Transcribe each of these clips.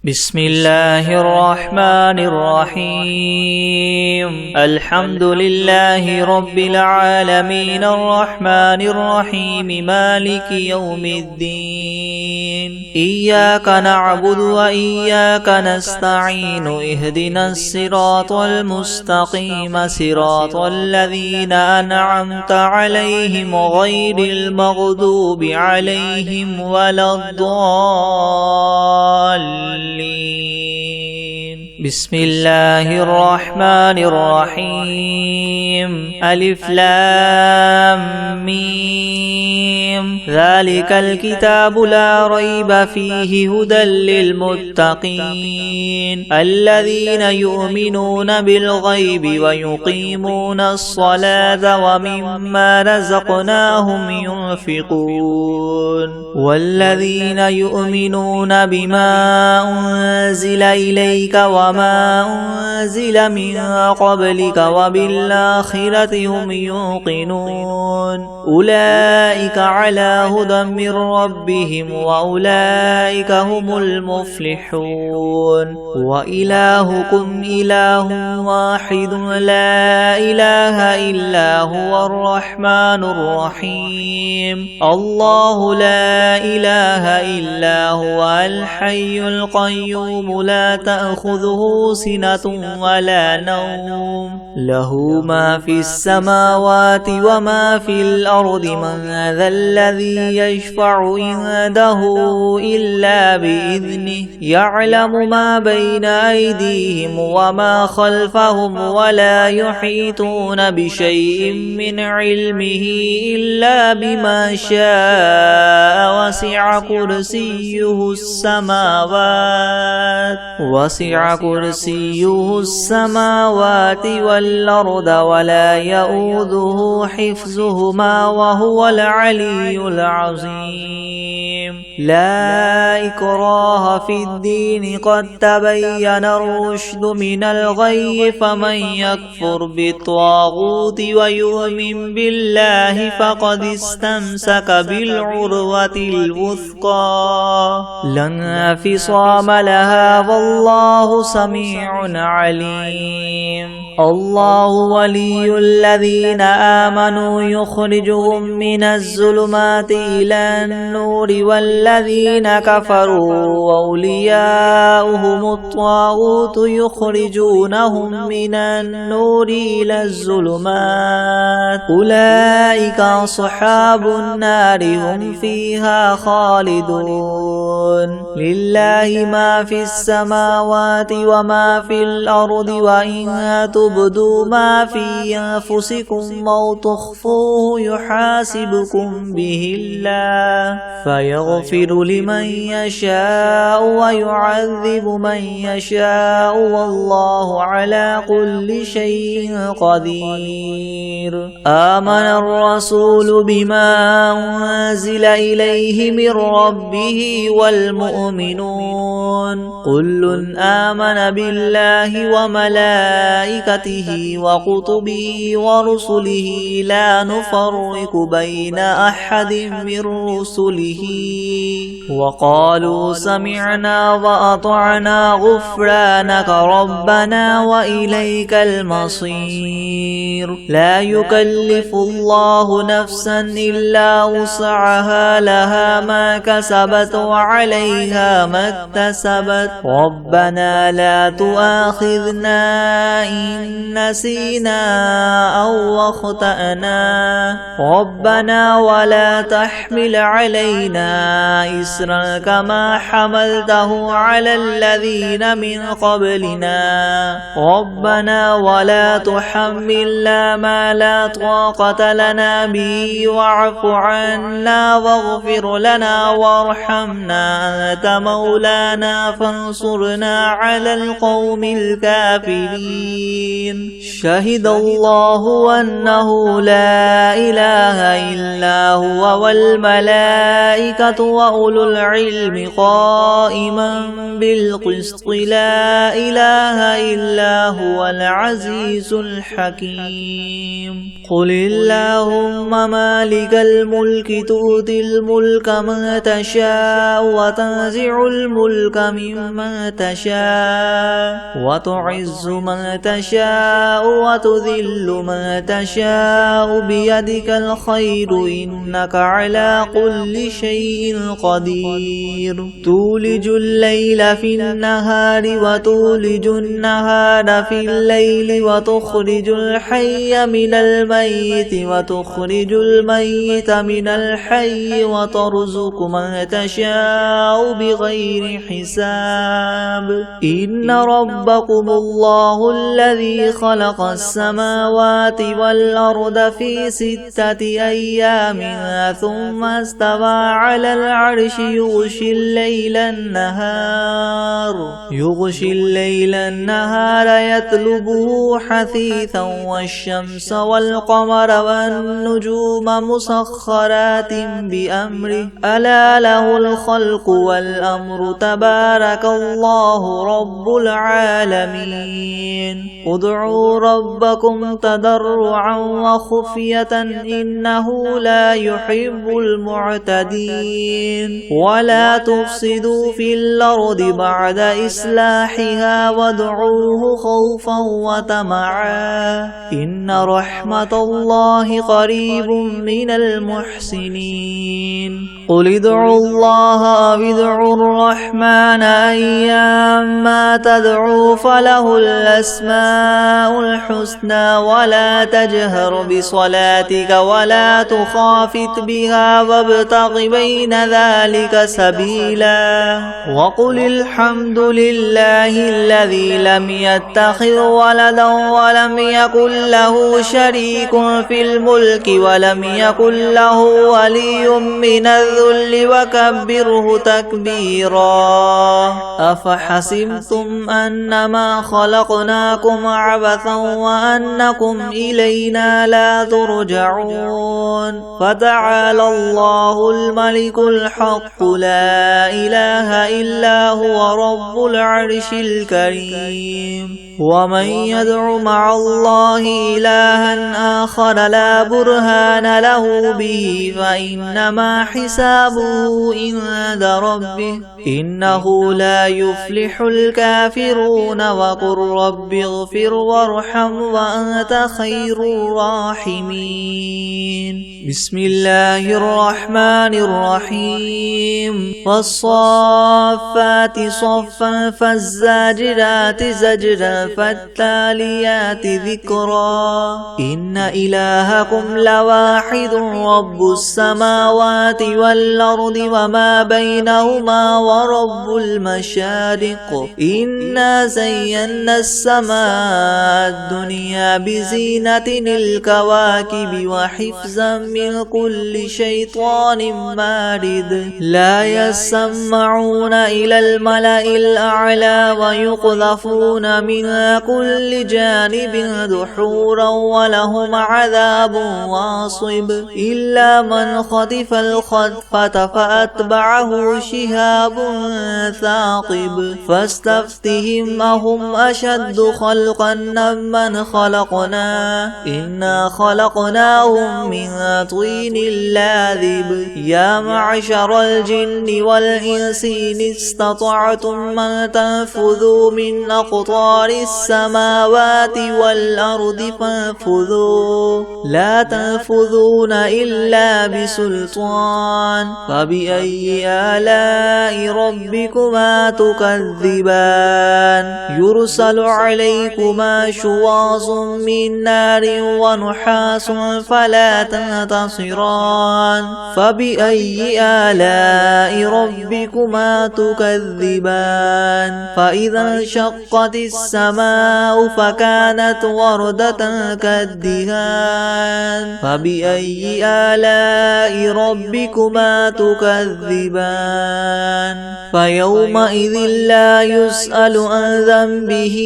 بسم الله الرحمن الرحيم. الحمد لله رب العالمين الرحمن الرحيم مالك يوم الدين. إياك نعبد وإياك نستعين. اهدنا الصراط المستقيم صراط الذين أنعمت عليهم غير المغضوب عليهم ولا الضالين. بسم الله الرحمن الرحيم. ألف لام ميم. ذلك الكتاب لا ريب فيه هدى للمتقين الذين يؤمنون بالغيب ويقيمون الصلاة ومما رزقناهم ينفقون والذين يؤمنون بما أنزل إليك وما أنزل من قبلك وبالآخرة هم يوقنون أولئك على هدى من ربهم وأولئك هم المفلحون. وإلهكم إله واحد لا إله إلا هو الرحمن الرحيم. الله لا إله إلا هو الحي القيوم لا تأخذه سنة ولا نوم له ما في السماوات وما في الأرض من ذا الذي يشفع عنده إلا بإذنه يعلم ما بين أيديهم وما خلفهم ولا يحيطون بشيء من علمه إلا بما شاء وسع كرسيه السماوات والأرض ولا يؤوده حفظهما وهو العلي العظيم. لا إكراه في الدين قد تبين الرشد من الغي فمن يكفر بالطاغوت ويؤمن بالله فقد استمسك بالعروة الوثقى لا انفصام لها والله سميع عليم. الله ولي الذين آمنوا يخرجهم من الظلمات إلى النور والذين كفروا أولياؤهم الطاغوت يخرجونهم من النور إلى الظلمات أولئك أصحاب النار هم فيها خالدون. لله ما في السماوات وما في الأرض وإن تبدوا ما في أنفسكم أو تخفوه يحاسبكم به الله فيغفر لمن يشاء ويعذب من يشاء والله على كل شيء قدير. آمن الرسول بما أنزل إليه من ربه والمؤمنون كل آمن بالله وملائكته وكتبه ورسله لا نفرق بين أحد من رسله وقالوا سمعنا وأطعنا غفرانك ربنا وإليك المصير. لا يكلف الله نفسا إلا وسعها لها ما كسبت وعليها ما اكتسبت ربنا لا تؤاخذنا إن نسينا أو أخطأنا ربنا ولا تحمل علينا إصرا كما حملته على الذين من قبلنا ربنا ولا تحملنا ما لا طاقة لنا به واعف عنا واغفر لنا وارحمنا أنت مولانا فانصرنا على القوم الكافرين. شهد الله أنه لا إله إلا هو والملائكة وأولو العلم قائما بالقسط بالقسط لا إله إلا هو العزيز الحكيم قل اللهم مالك الملك تؤتي الملك من تشاء وتنزع الملك ممن تشاء وتعز من تشاء وتذل من تشاء بيدك الخير إنك على كل شيء قدير تولج الليل في النهار وتولج النهار في الليل وتخرج الحي من الميت وتخرج الميت من الحي وترزق من تشاء بغير حساب إن ربكم الله الذي خلق السماوات والأرض في 6 أيام ثم استوى على العرش يغشي الليل النهار يطلبه حثيثا والشمس والقمر والنجوم مسخرات بأمره ألا له الخلق والأمر تبارك الله رب العالمين ادعوا ربكم تضرعا وخفية إنه لا يحب المعتدين ولا تفسدوا في الأرض بعد إصلاحها وادعوه خوفا وطمعا إن رحمة الله قريب من المحسنين قل ادعوا الله أو ادعوا الرحمن أيما تدعوا فله الأسماء الحسنى ولا تجهر بصلاتك ولا تخافت بها وابتغ بين ذلك سبيلا وقل الحمد لله الذي لم يتخذ ولدا ولم يكن له شريك في الملك ولم يكن له ولي من الذل وكبره تكبيرا أفحسبتم أنما خلقناكم عبثا وأنكم إلينا لا ترجعون فتعالى الله الملك الحق لا إله إلا هو رب العرش الكريم ومن يدع مع الله إلها آخر لا برهان له به فإنما حسابه عند ربه إنه لا يفلح الكافرون وقل رب اغفر وارحم وأنت خير الراحمين بسم الله الرحمن الرحيم والصافات صفا فالزاجرات زجرا فالتاليات ذكرا إن إلهكم لواحد رب السماوات والأرض وما بينهما ورب المشارق إنا زينا السماء الدنيا بزينة الكواكب وحفظا من كل شيطان مارد لا يسمعون إلى الملأ الأعلى ويقذفون من كل جانب دحورا ولهم عذاب واصب إلا من خطف الخطفة فأتبعه شهاب ثاقب فاستفتهم أهم أشد خلقا من خلقنا إنا خلقناهم من طين لاذب يا معشر الجن والإنس إن استطعتم من تنفذوا من أقطار السماوات والأرض فانفذوا لا تنفذون إلا بسلطان فبأي آلاء ربكما تكذبان يرسل عليكما شواظ من نار ونحاس فلا تنتصران فبأي آلاء ربكما تكذبان فإذا انشقت السماء فكانت وردة كالدهان فبأي آلاء ربكما تكذبان فيومئذ لا يسأل عن ذنبه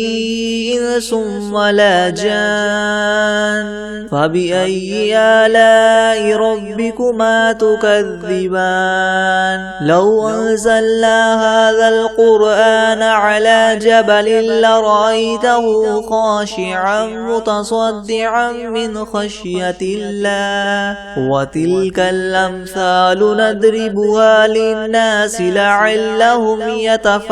إنس ولا جان فبأي آلاء ربكما تكذبان لو أنزلنا هذا القرآن على جبل لرأيته خاشعا متصدعا من خشية الله وتلك الأمثال نضربها للناس لعلهم يتفكرون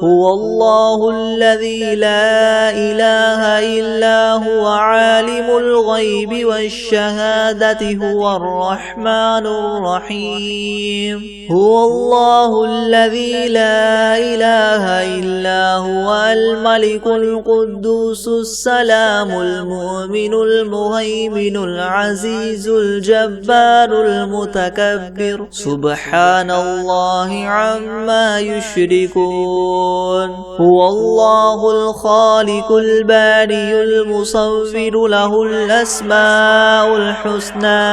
هو الله الذي لا إله إلا هو عالم الغيب والشهادة هو الرحمن الرحيم هو الله الذي لا إله إلا هو الملك القدوس السلام المؤمن المهيمن العزيز الجبار المتكبر سبحان الله عما يشركون هو الله الخالق الباري المصور له الأسماء الحسنى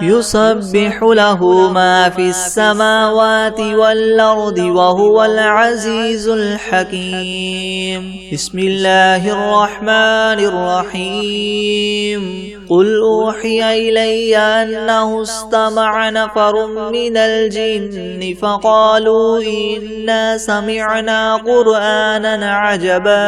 يسبح له ما في السماوات والأرض وهو العزيز الحكيم بسم الله الرحمن الرحيم قل أوحي إلي أنه استمع نفر من الجن فقالوا إنا سمعنا قرآنا عجبا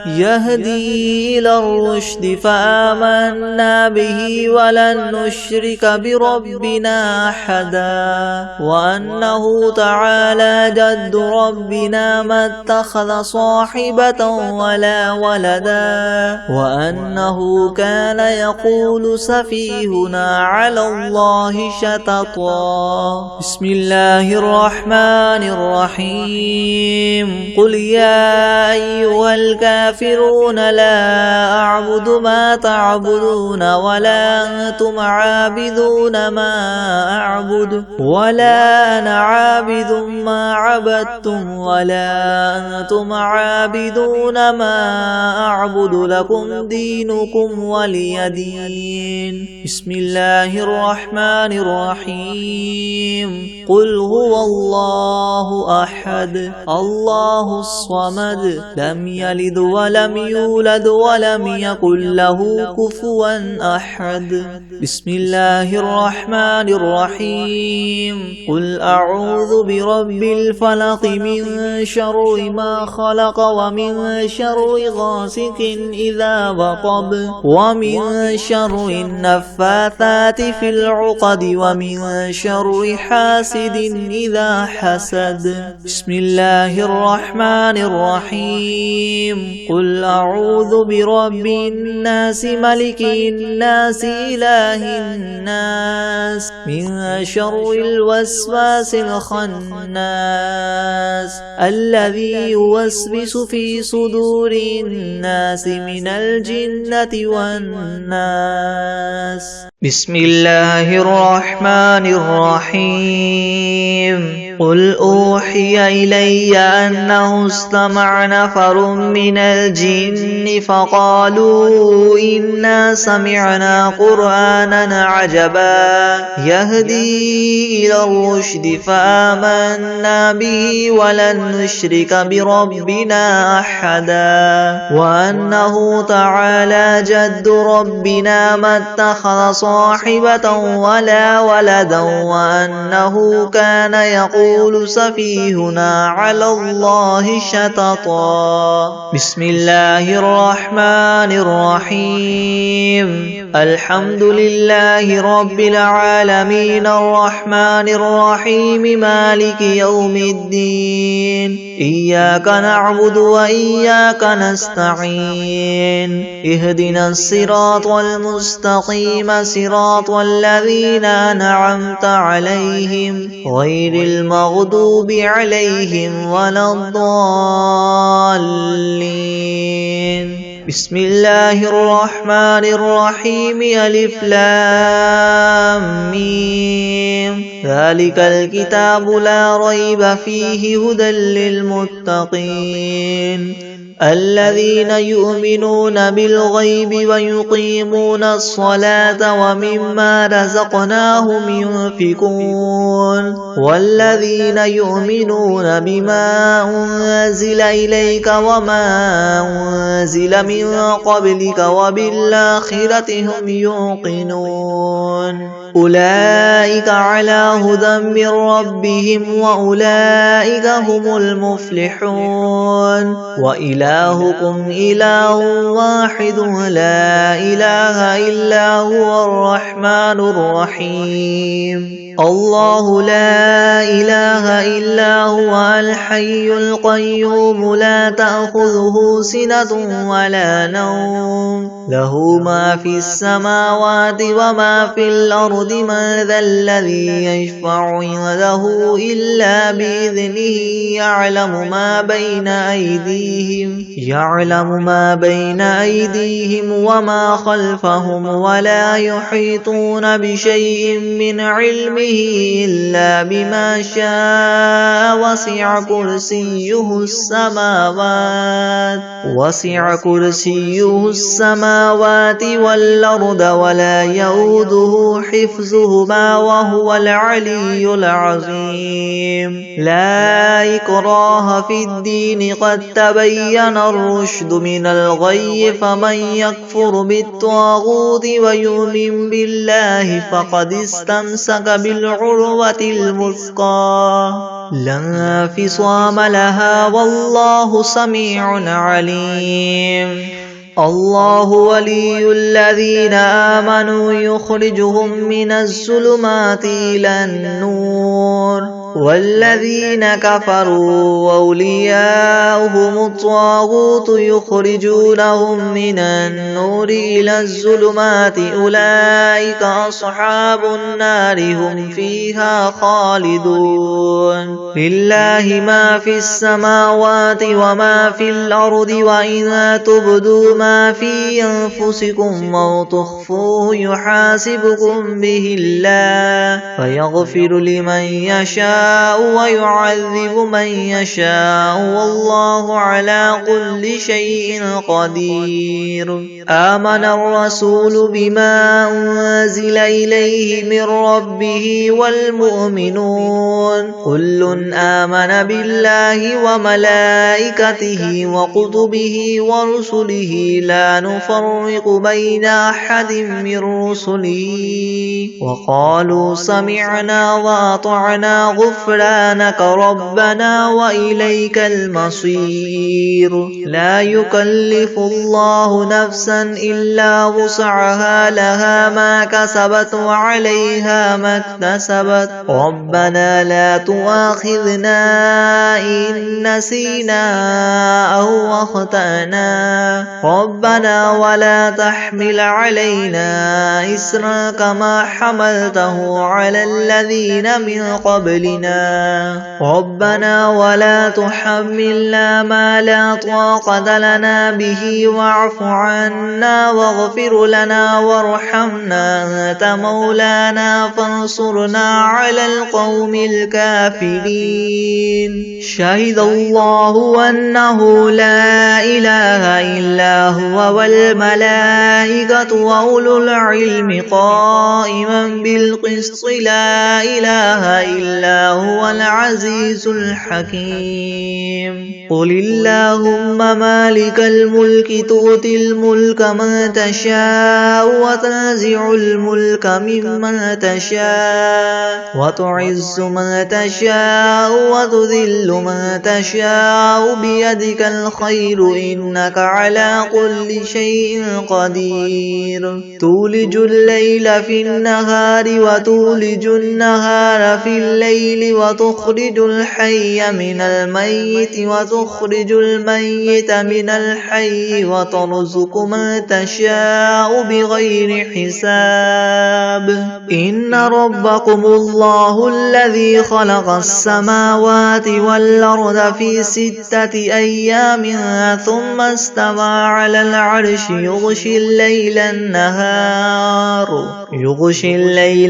يهدي إلى الرشد فآمنا به ولن نشرك بربنا أحدا وأنه تعالى جد ربنا ما اتخذ صاحبة ولا ولدا وأنه كان يقول سفيهنا على الله شططا بسم الله الرحمن الرحيم قل يا أيها الكافرون لا أعبد ما تعبدون ولا أنتم عابدون ما أعبد ولا أنا عابد ما عبدتم ولا أنتم عابدون ما أعبد لكم دينكم ولي دين بسم الله الرحمن الرحيم قل هو الله أحد الله الصمد لم يلد ولم يولد ولم يكن له كفوا أحد بسم الله الرحمن الرحيم قل أعوذ برب الفلق من شر ما خلق ومن شر غاسق إذا وقب ومن شر النفاثات في العقد ومن شر حاسد إذا حسد بسم الله الرحمن الرحيم قل أعوذ برب الناس ملك الناس إله الناس من شر الوسواس الخناس الذي يوسوس في صدور الناس من الجنة والناس بسم الله الرحمن الرحيم قل أوحي إلي أنه استمع نفر من الجن فقالوا إنا سمعنا قرآنا عجبا يهدي إلى الرشد فآمنا به ولن نشرك بربنا أحدا وأنه تعالى جد ربنا ما اتخذ صاحبة ولا ولدا وأنه كان يقول سفيهنا على الله شططا بسم الله الرحمن الرحيم الحمد لله رب العالمين الرحمن الرحيم مالك يوم الدين إياك نعبد وإياك نستعين اهدنا الصراط المستقيم صراط الذين أنعمت عليهم غير المغضوب عليهم ولا الضالين بسم الله الرحمن الرحيم ألف لام ميم ذلك الكتاب لا ريب فيه هدى للمتقين الذين يؤمنون بالغيب ويقيمون الصلاة ومما رزقناهم ينفقون والذين يؤمنون بما أنزل إليك وما أنزل من قبلك وبالآخرة هم يوقنون أولئك على هدى من ربهم وأولئك هم المفلحون وإلهكم إله واحد لا إله إلا هو الرحمن الرحيم الله لا إله إلا هو الحي القيوم لا تأخذه سنة ولا نوم له ما في السماوات وما في الأرض من ذا الذي يشفع عنده إلا بإذنه يعلم ما بين أيديهم وما خلفهم ولا يحيطون بشيء من علمه إلا بما شاء وسع كرسيه السماوات والأرض ولا يؤوده حفظهما وهو العلي العظيم لا إكراه في الدين قد تبين الرشد من الغي فمن يكفر بالطاغوت ويؤمن بالله فقد استمسك بالعروة الوثقى لا انفصام لها والله سميع عليم الله ولي الذين آمنوا يخرجهم من الظلمات إلى النور والذين كفروا أولياؤهم الطاغوت يخرجونهم من النور إلى الظلمات أولئك أصحاب النار هم فيها خالدون لله ما في السماوات وما في الأرض وإن تبدوا ما في أنفسكم أو تخفوه يحاسبكم به الله فيغفر لمن يشاء ويعذب من يشاء والله على كل شيء قدير آمن الرسول بما أنزل إليه من ربه والمؤمنون كل آمن بالله وملائكته وكتبه ورسله لا نفرق بين أحد من رسله وقالوا سمعنا وأطعنا غفرانك ربنا وإليك المصير لا يكلف الله نفسا إلا وسعها لها ما كسبت وعليها ما اكتسبت ربنا لا تؤاخذنا إن نسينا أو أخطأنا ربنا ولا تحمل علينا إسرا كما حملته على الذين من قبلنا ربنا ولا تحملنا ما لا طاقة لنا به واعف عنا واغفر لنا وارحمنا أنت مولانا فانصرنا على القوم الكافرين شهد الله أنه لا إله إلا هو والملائكة وأولو العلم قائما بالقسط لا إله إلا هو العزيز الحكيم قل اللهم مالك الملك تؤتي الملك من تشاء وتنزع الملك ممن تشاء وتعز من تشاء وتذل من تشاء بيدك الخير إنك على كل شيء قدير تولج الليل في النهار وتولج النهار في الليل وتخرج الحي من الميت وتخرج الميت من الحي وترزق من تشاء بغير حساب إن ربكم الله الذي خلق السماوات والأرض في 6 أيام ثم استوى على العرش يغشي الليل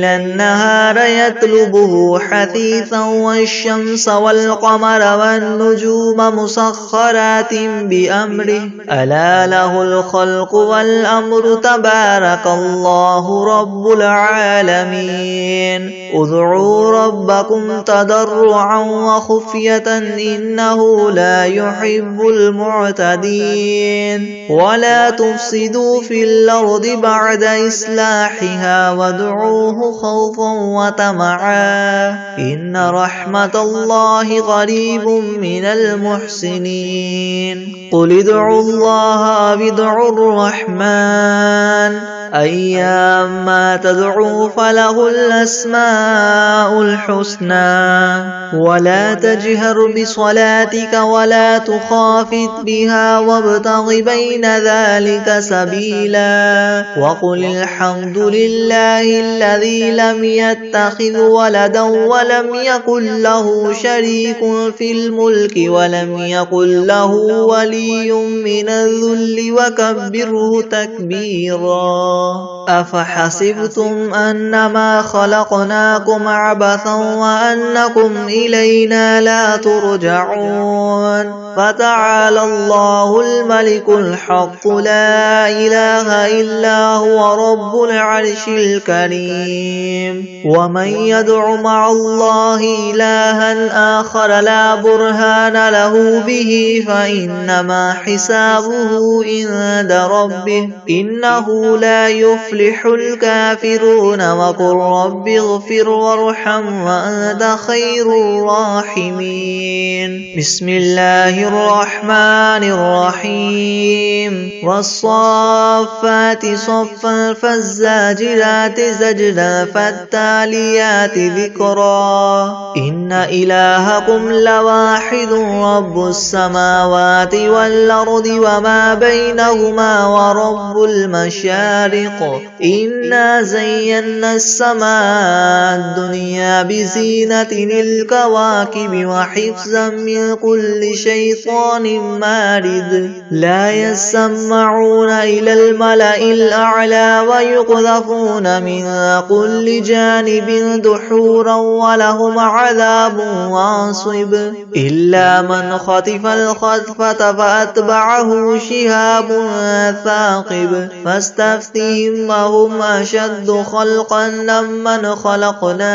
النهار يطلبه حثيثا حديثا والشمس والقمر والنجوم مسخرات بأمره ألا له الخلق والأمر تبارك الله رب العالمين ادعوا ربكم تضرعا وخفية إنه لا يحب المعتدين ولا تفسدوا في الأرض بعد إصلاحها وادعوه خوفا وطمعا إن رحمة الله قريب من المحسنين قل ادعوا الله أو ادعوا الرحمن أيما تدعوا فله الأسماء الحسنى ولا تجهر بصلاتك ولا تخافت بها وابتغ بين ذلك سبيلا وقل الحمد لله الذي لم يتخذ ولدا ولم يكن له شريك في الملك ولم يكن له ولي من الذل وكبره تكبيرا أفحسبتم أنما خلقناكم عبثا وأنكم إلينا لا ترجعون فتعالى الله الملك الحق لا إله إلا هو رب العرش الكريم ومن يدع مع الله إلها آخر لا برهان له به فإنما حسابه عند ربه إنه لا يفلح الكافرون وقل رب اغفر وارحم وأنت خير الراحمين بسم الله الرحمن الرحيم والصافات صفا فالزاجرات زجرا فالتاليات ذكرا إن إلهكم لواحد رب السماوات والأرض وما بينهما ورب المشارق إنا زينا السماء الدنيا بزينة الكواكب وحفظا من كل شيطان مارد لا يسمعون إلى الملأ الأعلى ويقذفون من كل جانب دحورا ولهم عذاب واصب إلا من خطف الخطفة فأتبعه شهاب ثاقب فاستفتهم وهم أشد خلقا ممن خلقنا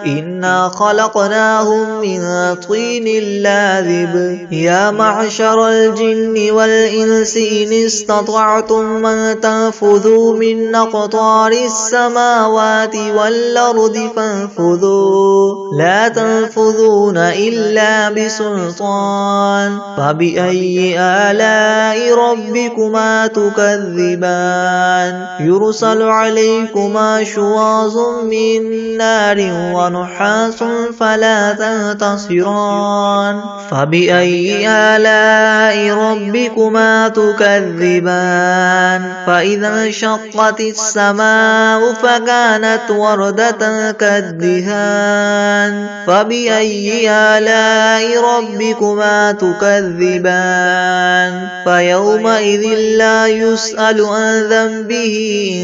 إنا خلقناهم من طين لاذب يا معشر الجن والإنس إن استطعتم أن تنفذوا من أقطار السماوات والأرض فانفذوا لا تنفذون إلا بسلطان فبأي آلاء ربكما تكذبان يرسل عليكما شواظ من نار ونحاس فلا تنتصران فبأي آلاء ربكما تكذبان فإذا انشقت السماء فكانت وردة كالدهان فبأي آلاء ربكما تكذبان فيومئذ لا يسأل عن ذنبه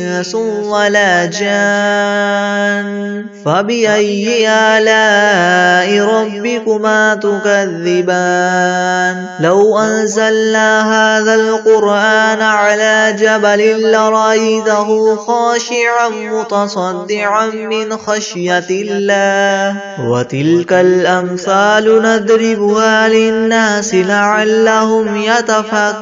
إنس ولا جان فبأي آلاء ربكما تكذبان لو أنزلنا هذا القرآن على جبل لرأيته خاشعا متصدعا من خشية الله وتلك الأمثال نضربها للناس لعلهم يتفكرون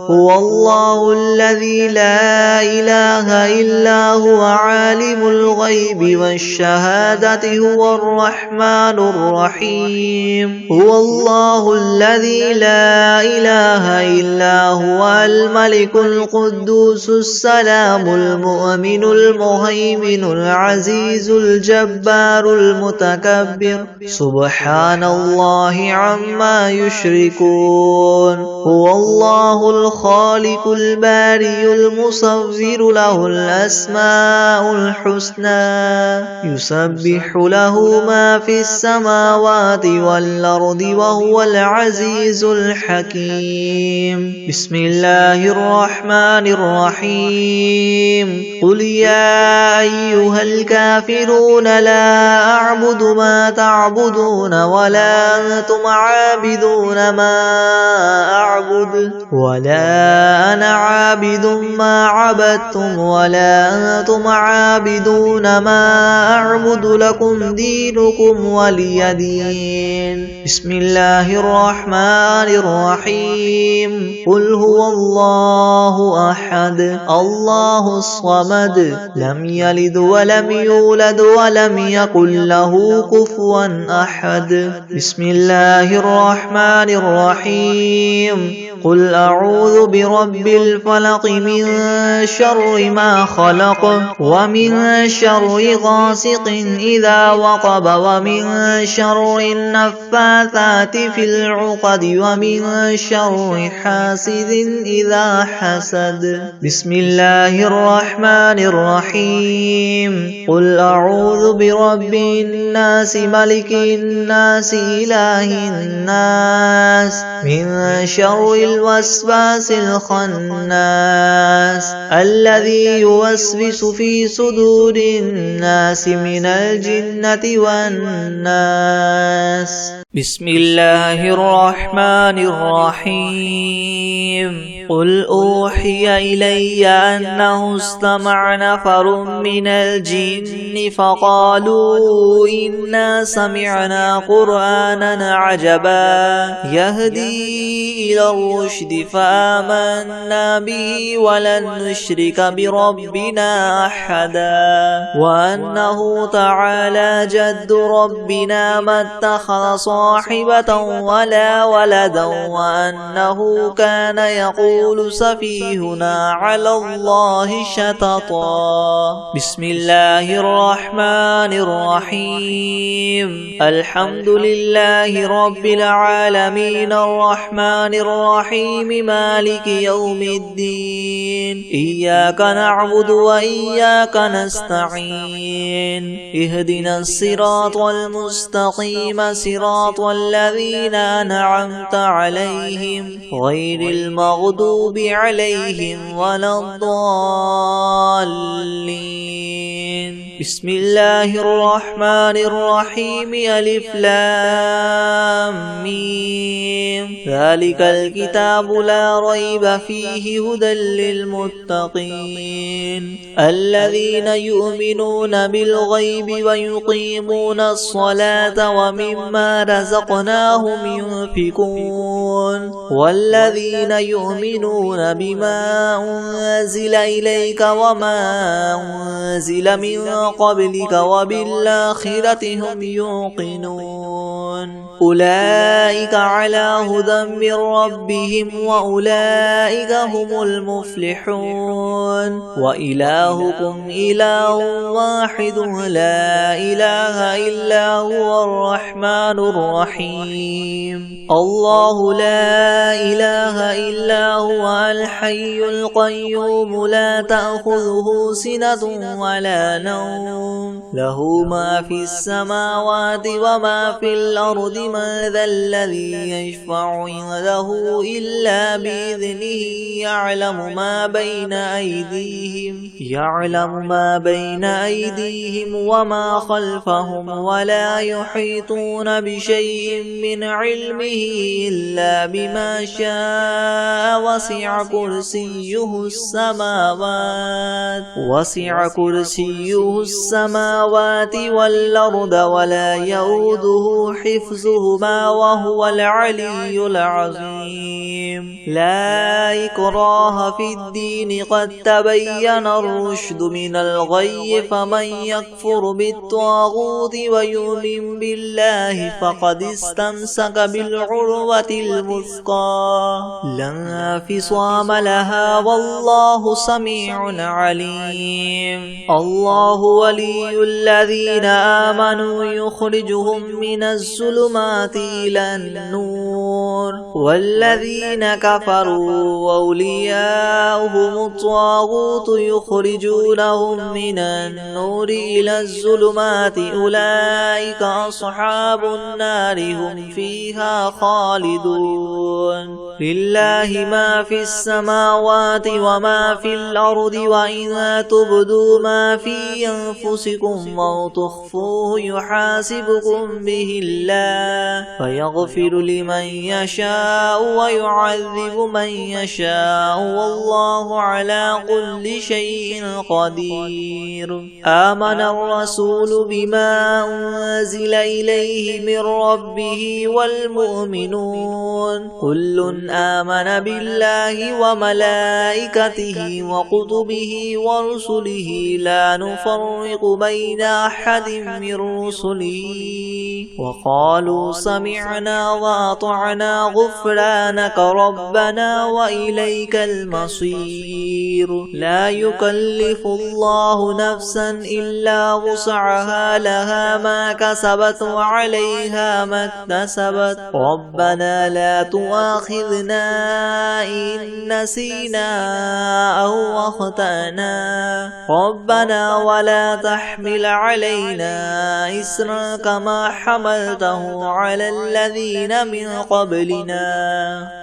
هو الله الذي لا إله إلا هو عالم الغيب والشهادة هو الرحمن الرحيم هو الله الذي لا إله إلا هو الملك القدوس السلام المؤمن المهيمن العزيز الجبار المتكبر سبحان الله عما يشركون هو الله الخالق البارئ العلي المصور له الأسماء الحسنى يسبح له ما في السماوات والأرض وهو العزيز الحكيم. بسم الله الرحمن الرحيم. قل يا أيها الكافرون لا أعبد ما تعبدون ولا أنتم عابدون ما أعبد ولا أنا عابد ما عبدتم ولا أنتم عابدون ما أعبد لكم دينكم ولي دين. بسم الله الرحمن الرحيم. قل هو الله أحد الله الصمد لم يلد ولم يولد ولم يكن له كفوا أحد. بسم الله الرحمن الرحيم. قل أعوذ برب الفلق من شر ما خلق ومن شر غاسق إذا وقب ومن شر النفاثات في العقد ومن شر حاسد إذا حسد. بسم الله الرحمن الرحيم. قل أعوذ برب الناس ملك الناس إله الناس من شر الوسواس الخناس الذي يوسوس في صدور الناس من الجنة والناس. بسم الله الرحمن الرحيم. قل أوحي إلي أنه استمع نفر من الجن فقالوا إنا سمعنا قرآنا عجبا يهدي إلى الرشد فآمنا به ولن نشرك بربنا أحدا وأنه تعالى جد ربنا ما اتخذ صاحبة ولا ولدا وأنه كان يقول سفيهنا على الله شططا. بسم الله الرحمن الرحيم. الحمد لله رب العالمين الرحمن الرحيم مالك يوم الدين إياك نعبد وإياك نستعين اهدنا الصراط المستقيم صراط الذين أنعمت عليهم غير المغضوب عليهم ولا الضالين. بسم الله الرحمن الرحيم. ألف لام ميم. ذلك الكتاب لا ريب فيه هدى للمتقين الذين يؤمنون بالغيب ويقيمون الصلاة ومما رزقناهم ينفقون والذين يؤمنون بما أنزل إليك وما أنزل من قبلك وبالآخرة هم يوقنون أولئك على هدى من ربهم وأولئك هم المفلحون. وإلهكم إله واحد لا إله إلا هو الرحمن الرحيم. الله لا إله إلا هو الحي القيوم لا تأخذه سنة ولا نوم له ما في السماوات وما في الأرض من ذا الذي يشفع عنده إلا بإذنه يعلم ما بين أيديهم وما خلفهم ولا يحيطون بشيء من علمه إلا بما شاء وسع كرسيه السماوات والأرض ولا يؤوده حفظهما وهو العلي العظيم. لا إكراه في الدين قد تبين الرشد من الغي فمن يكفر بالطاغوت ويؤمن بالله فقد استمسك بالعروة الوثقى لا انفصام لها والله سميع عليم. الله ولي الذين آمنوا يخرجهم من الظلمات إلى النور النور والذين كفروا أولياؤهم الطاغوت يخرجونهم من النور إلى الظلمات أولئك أصحاب النار هم فيها خالدون لله ما في السماوات وما في الأرض وإن تبدوا ما في أنفسكم أو تخفوه يحاسبكم به الله فيغفر لمن يشاء ويعذب من يشاء والله على كل شيء قدير آمن الرسول بما أنزل إليه من ربه والمؤمنون كل آمن بالله وملائكته وكتبه ورسله لا نفرق بين أحد من رسله وقالوا سمعنا وأطعنا غفرانك ربنا وإليك المصير لا يكلف الله نفسا إلا وسعها لها ما كسبت وعليها ما اكتسبت ربنا لا تؤاخذنا إن نسينا أو أخطأنا ربنا ولا تحمل علينا إسرا كما حملته على الذين من قبلنا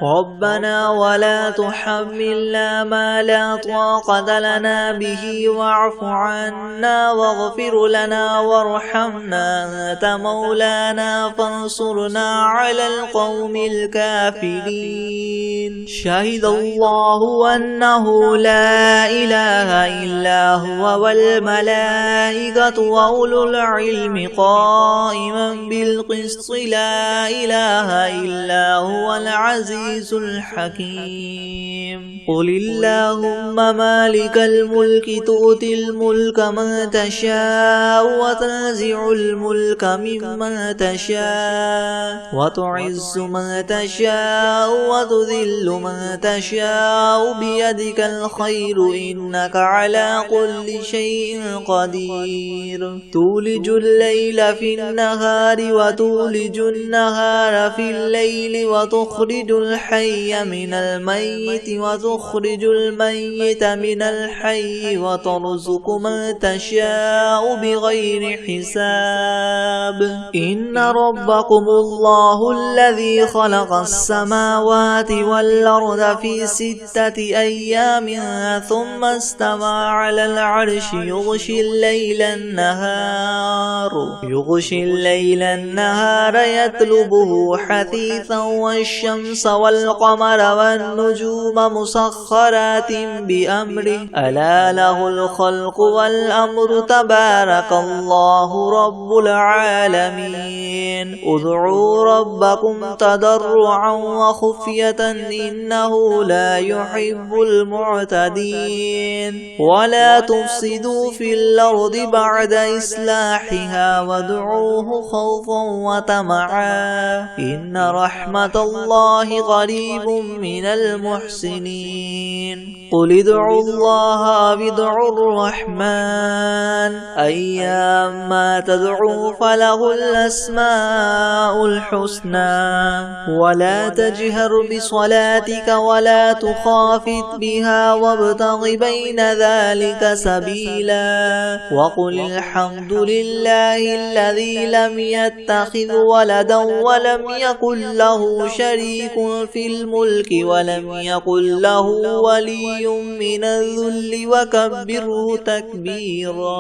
ربنا ولا تحملنا ما لا طاقة لنا به واعف عنا واغفر لنا وارحمنا أنت مولانا فانصرنا على القوم الكافرين شهد الله أنه لا إله إلا هو والملائكة وأولو العلم قائما بالقسط لا إله إلا هو العزيز الحكيم قل اللهم مالك الملك تؤتي الملك من تشاء وتنزع الملك ممن تشاء وتعز من تشاء وتذل من تشاء بيدك الخير إنك على كل شيء قدير تولج الليل في النهار وتولج النهار في الليل وتخرج الحي من الميت وتخرج الميت من الحي وترزق من تشاء بغير حساب إن ربكم الله الذي خلق السماوات والأرض في 6 أيام ثم استوى على العرش يغشي الليل النهار يطلبه حثيثا والشمس والقمر والنجوم مسخرات بأمره ألا له الخلق والأمر تبارك الله رب العالمين ادعوا ربكم تضرعا وخفية إنه لا يحب المعتدين ولا تفسدوا في الأرض بعد إصلاحها وادعوه خوفا وطمعا إن رحمة الله قريب من المحسنين قل ادعوا الله وادعوا الرحمن أيما تدعوا فله الأسماء الحسنى ولا تجهر بصلاتك ولا تخافت بها وابتغ بين ذلك سبيلا وقل الحمد لله الذي لم يتخذ ولدا ولم يكن له شريك في الملك ولم يكن له ولي من الذل وكبره تكبيرا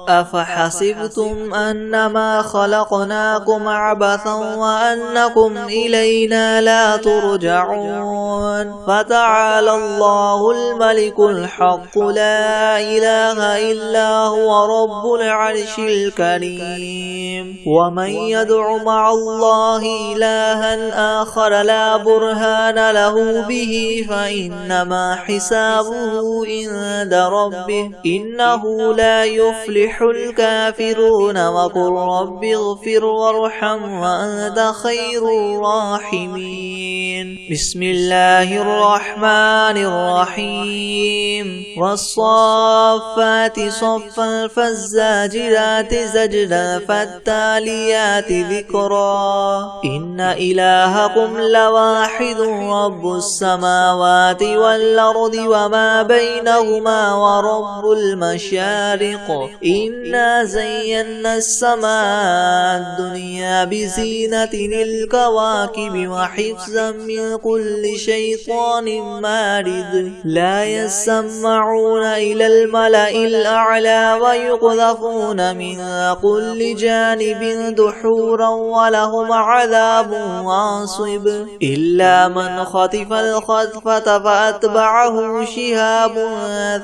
أفحسبتم أنما خلقناكم عبثا وأنكم إلينا لا ترجعون فتعالى الله الملك الحق لا إله إلا هو رب العرش الكريم ومن يدع مع الله إلها آخر لا برهان له به فإنما حسابه عند ربه إنه لا يفلح الكافرون وقل رب اغفر وارحم وأنت خير الراحمين بسم الله الرحمن الرحيم والصافات صفا فالزاجرات زجرا فالتاليات ذكرا إن إلهكم لواحد رب السماوات والأرض وما بينهما ورب المشارق إنا زينا السماء الدنيا بزينة الكواكب وحفظا من كل شيطان مارد لا يسمعون إلى الملأ الأعلى ويقذفون من كل جانب دحورا ولهم عذاب واصب إلا من خطف الخطفة فأتبعه شهاب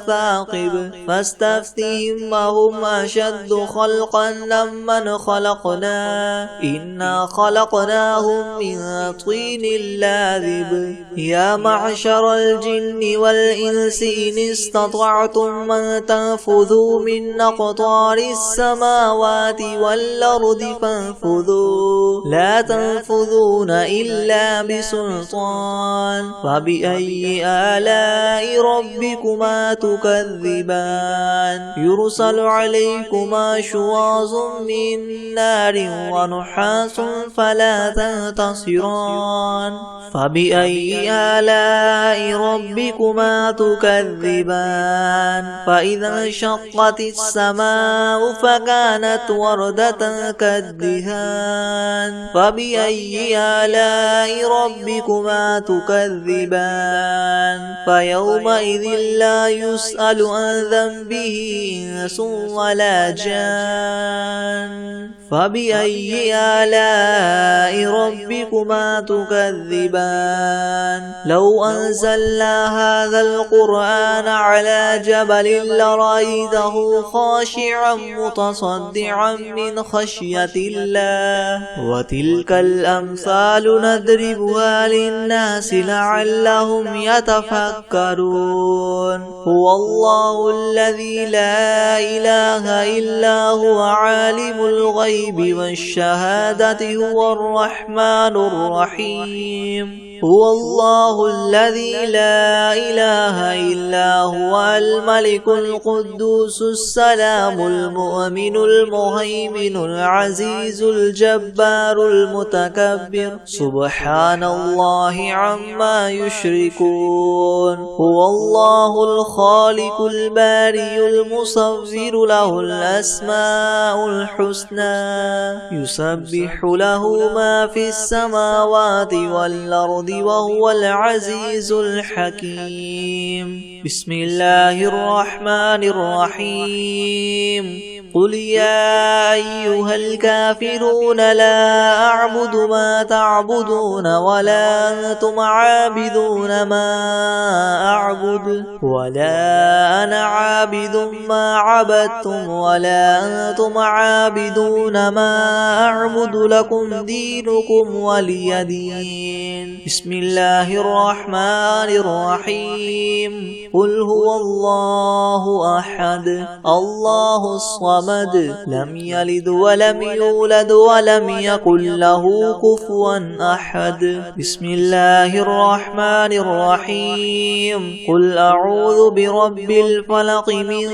ثاقب فاستفتهم وهم أشد خلقا ممن خلقنا إنا خلقناهم من طين لاذب يا معشر الجن والإنس إن استطعتم من تنفذوا من أقطار السماوات والأرض فانفذوا لا تنفذون إلا بسلطان فبأي آلاء ربكما تكذبان يرسل عليكما شواظ من نار ونحاس فلا تنتصران فبأي آلاء ربكما تكذبان فإذا انشقت السماء فكانت وردة كالدهان فبأي آلاء ربكما تكذبان فيومئذ لا يسأل عن ذنبه إنس ولا جان فبأي آلاء ربكما تكذبان لو أنزلنا هذا القرآن على جبل لرأيته خاشعا متصدعا من خشية الله وتلك الأمثال نضربها للناس لعلهم يتفكرون هو الله الذي لا إله إلا هو عالم الغيب والشهادة هو الرحمن الرحيم هو الله الذي لا إله إلا هو الملك القدوس السلام المؤمن المهيمن العزيز الجبار المتكبر سبحان الله عما يشركون هو الله الخالق الباري المصور له الأسماء الحسنى يسبح له ما في السماوات والأرض وهو العزيز الحكيم بسم الله الرحمن الرحيم قل يا أيها الكافرون لا أعبد ما تعبدون ولا أنتم عابدون ما أعبد ولا أنا عابد ما عبدتم ولا أنتم عابدون ما أعبد لكم دينكم ولي دين بسم الله الرحمن الرحيم قل هو الله أحد الله الصمد لم يلد ولم يولد ولم يكن له كفوا أحد بسم الله الرحمن الرحيم قل أعوذ برب الفلق من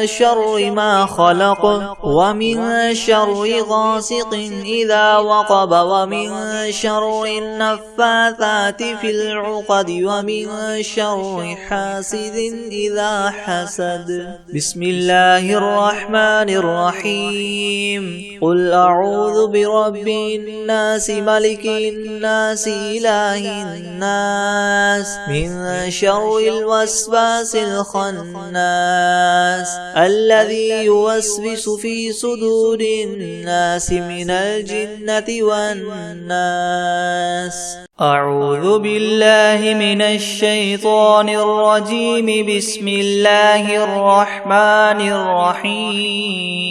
شر ما خلق ومن شر غاسق إذا وقب ومن شر النفاثات في العقد ومن شر حاسد إذا حسد بسم الله الرحمن الرحيم قل أعوذ برب الناس ملك الناس إله الناس من شر الوسواس الخناس الذي يوسوس في صدور الناس من الجنة والناس أعوذ بالله من الشيطان الرجيم بسم الله الرحمن الرحيم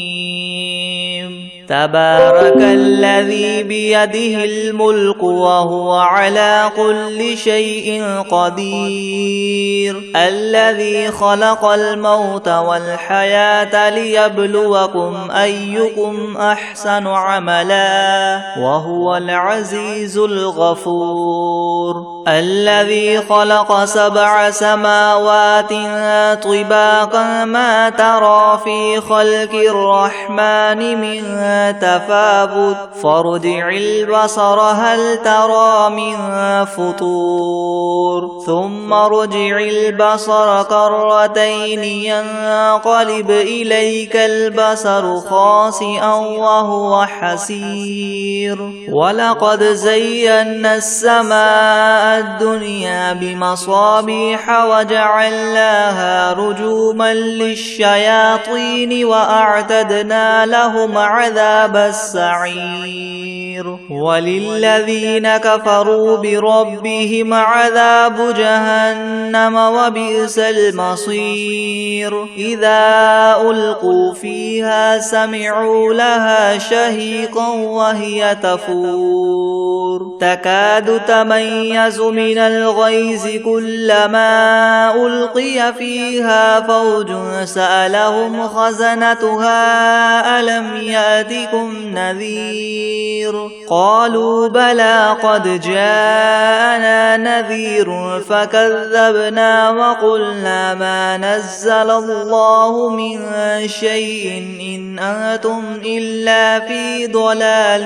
تبارك الذي بيده الملك وهو على كل شيء قدير الذي خلق الموت والحياة ليبلوكم أيكم أحسن عملا وهو العزيز الغفور الذي خلق 7 سماوات طباقا ما ترى في خلق الرحمن من تفاوت فارجع البصر هل ترى من فطور ثم ارجع البصر كرتين ينقلب إليك البصر خاسئا وهو حسير ولقد زينا السماء الدنيا بمصابيح وجعلناها رجوما للشياطين وأعتدنا لهم عذاب السعير وللذين كفروا بربهم عذاب جهنم وبئس المصير إذا ألقوا فيها سمعوا لها شهيقا وهي تفور تكاد تميز من الغيظ كلما ألقي فيها فوج سألهم خزنتها ألم يأتكم نذير قالوا بلى قد جاءنا نذير فكذبنا وقلنا ما نزل الله من شيء إن أنتم إلا في ضلال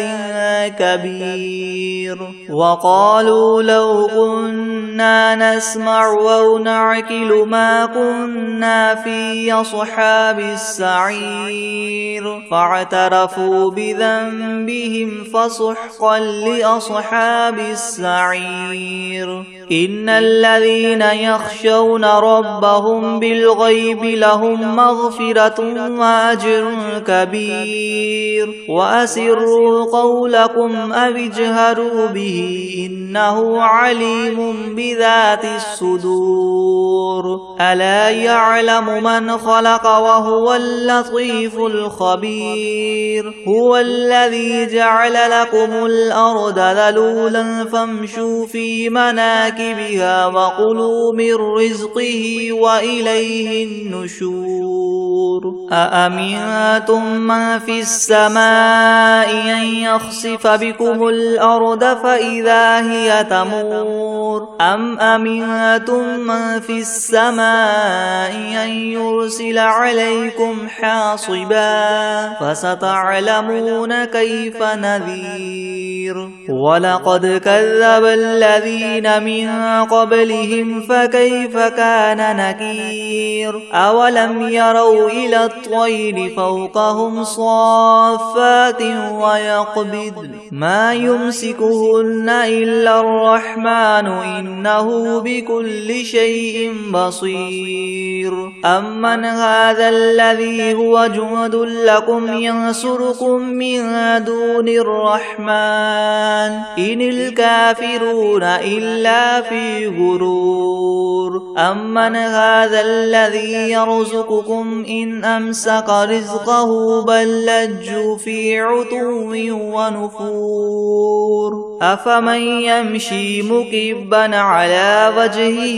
كبير وقالوا لو كنا نسمع أو نعقل ما كنا في أصحاب السعير فاعترفوا بذنبهم فسحقا لأصحاب السعير إن الذين يخشون ربهم بالغيب لهم مغفرة وأجر كبير وأسروا قولكم أو اجهروا به إنه عليم بذات الصدور ألا يعلم من خلق وهو اللطيف الخبير هو الذي جعل لكم الأرض ذلولا فامشوا في مناكبها وكلوا من رزقه وإليه النشور أأمنتم من في السماء أن يخسف بكم الأرض فإذا هي تمور أم أمنتم من في السماء أن يرسل عليكم حاصبا فستعلمون كيف نذير ولقد كذب الذين من قبلهم فكيف كان نكير أولم يروا إلى الطير فوقهم صافات ويقبض ما يمسكهن إلا الرحمن إنه بكل شيء بصير أمن هذا الذي هو جند لكم ينصركم من دون الرحمن إن الكافرون إلا في غرور أمن هذا الذي يرزقكم إن أمسك رزقه بل لجوا في عتو ونفور أفمن يمشي مكبا على وجهه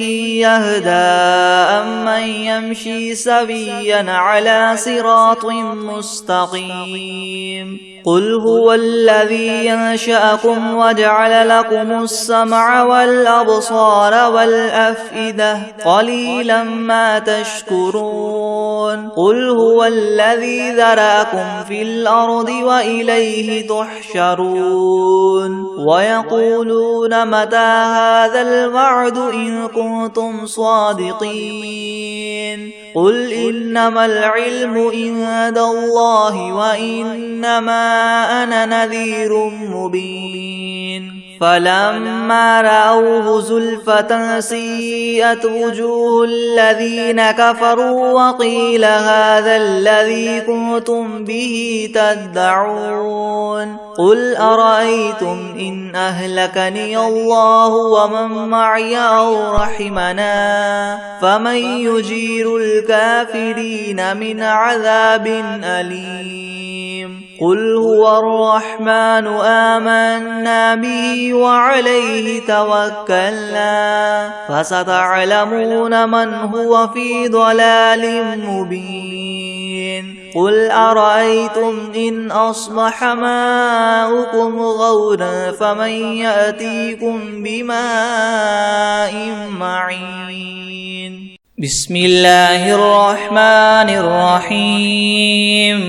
يهدى أمن يمشي سويا على صراط مستقيم قل هو الذي ينشأكم وجعل لكم السمع والأبصار والأفئدة قليلا ما تشكرون قل هو الذي ذرأكم في الأرض وإليه تحشرون ويقولون متى هذا الوعد إن كنتم صادقين قل إنما العلم عند الله وإنما أنا نذير مبين فلما رأوه زلفة سيئت وجوه الذين كفروا وقيل هذا الذي كنتم به تدعون قل أرأيتم إن أهلكني الله ومن معي أو رحمنا فمن يجير الكافرين من عذاب أليم قل هو الرحمن آمنا به وعليه توكلنا فستعلمون من هو في ضلال مبين قل أرأيتم إن أصبح ماؤكم غورا فمن يأتيكم بماء معين بسم الله الرحمن الرحيم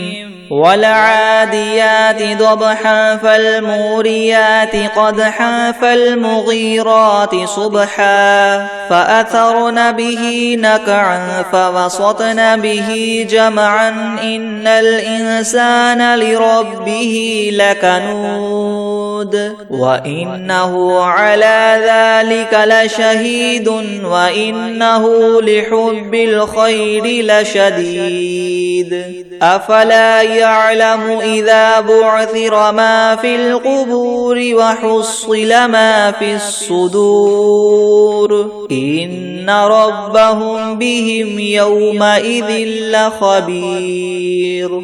والعاديات ضبحا فالموريات قدحا فالمغيرات صبحا فأثرن به نقعا فوسطن به جمعا إن الإنسان لربه لكنود وإنه على ذلك لشهيد وإنه لحب الخير لشديد أفلا يعلم إذا بعثر ما في القبور وحصل ما في الصدور إن ربهم بهم يومئذ لخبير.